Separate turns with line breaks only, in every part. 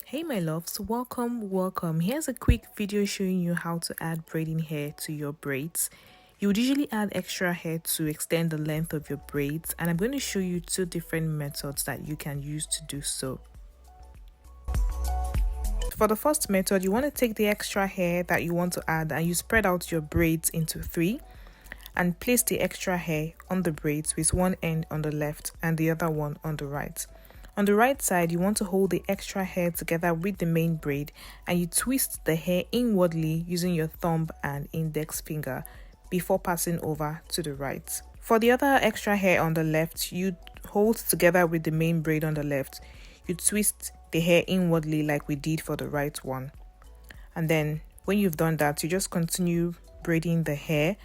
Hey my loves, welcome. Here's a quick video showing you how to add braiding hair to your braids. You would usually add extra hair to extend the length of your braids, and I'm going to show you two different methods that you can use to do so. For the first method, you want to take the extra hair that you want to add and you spread out your braids into three and place the extra hair on the braids with one end on the left and the other one on the right. On the right side, you want to hold the extra hair together with the main braid and you twist the hair inwardly using your thumb and index finger before passing over to the right. For the other extra hair on the left, you hold together with the main braid on the left. You twist the hair inwardly like we did for the right one. And then when you've done that, you just continue braiding the hair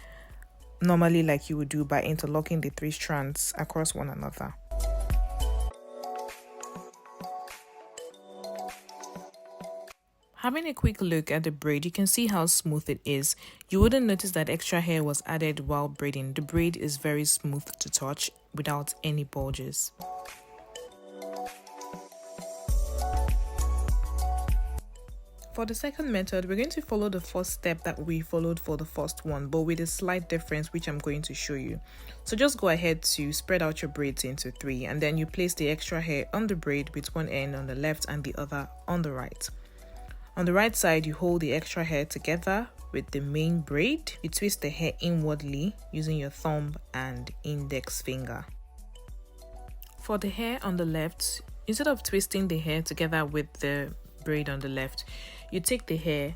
normally like you would do by interlocking the three strands across one another. Having a quick look at the braid, you can see how smooth it is. You wouldn't notice that extra hair was added while braiding. The braid is very smooth to touch without any bulges. For the second method, we're going to follow the first step that we followed for the first one, but with a slight difference which I'm going to show you. So just go ahead to spread out your braids into three and then you place the extra hair on the braid with one end on the left and the other on the right. On the right side, you hold the extra hair together with the main braid. You twist the hair inwardly using your thumb and index finger. For the hair on the left, instead of twisting the hair together with the braid on the left, you take the hair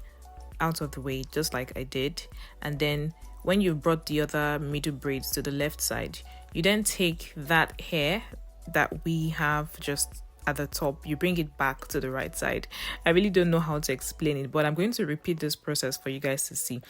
out of the way just like I did, and then when you brought the other middle braids to the left side, you then take that hair that we have just at the top, you bring it back to the right side. I really don't know how to explain it, but I'm going to repeat this process for you guys to see.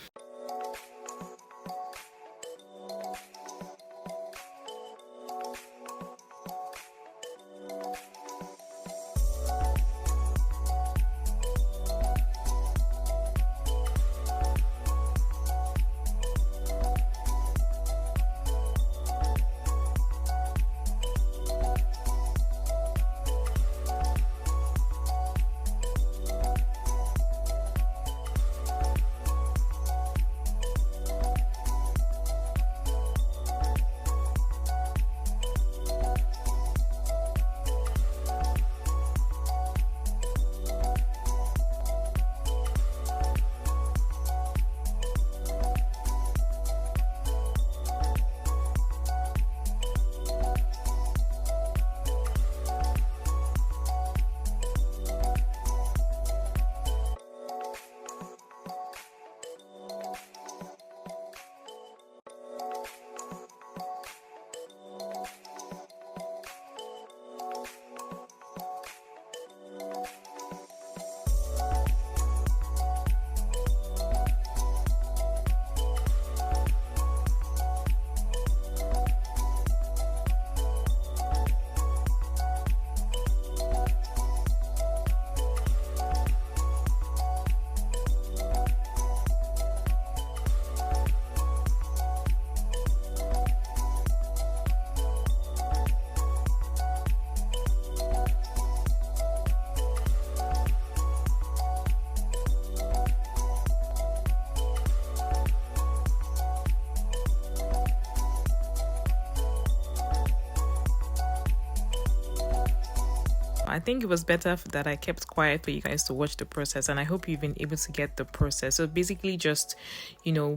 I think it was better that I kept quiet for you guys to watch the process, and I hope you've been able to get the process. So basically just,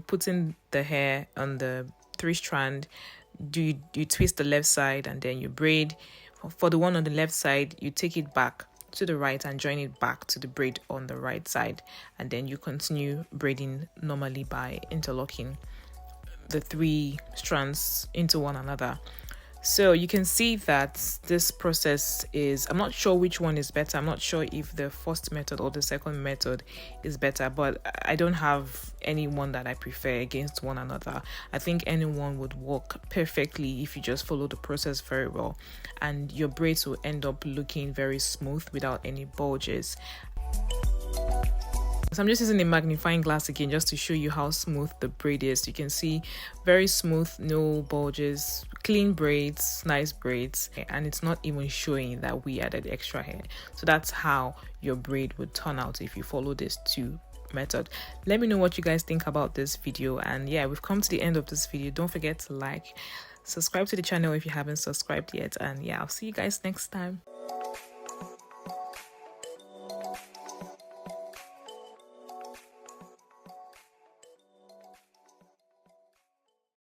putting the hair on the three strand, you twist the left side and then you braid. For the one on the left side, you take it back to the right and join it back to the braid on the right side, and then you continue braiding normally by interlocking the three strands into one another. So you can see that this process is, I'm not sure which one is better. I'm not sure if the first method or the second method is better, but I don't have any one that I prefer against one another. I think anyone would work perfectly if you just follow the process very well, and your braids will end up looking very smooth without any bulges. So I'm just using a magnifying glass again just to show you how smooth the braid is. You can see very smooth, no bulges, clean braids, nice braids, and it's not even showing that we added extra hair. So that's how your braid would turn out if you follow this two method. Let me know what you guys think about this video. And yeah, we've come to the end of this video. Don't forget to like, subscribe to the channel if you haven't subscribed yet, and yeah, I'll see you guys next time.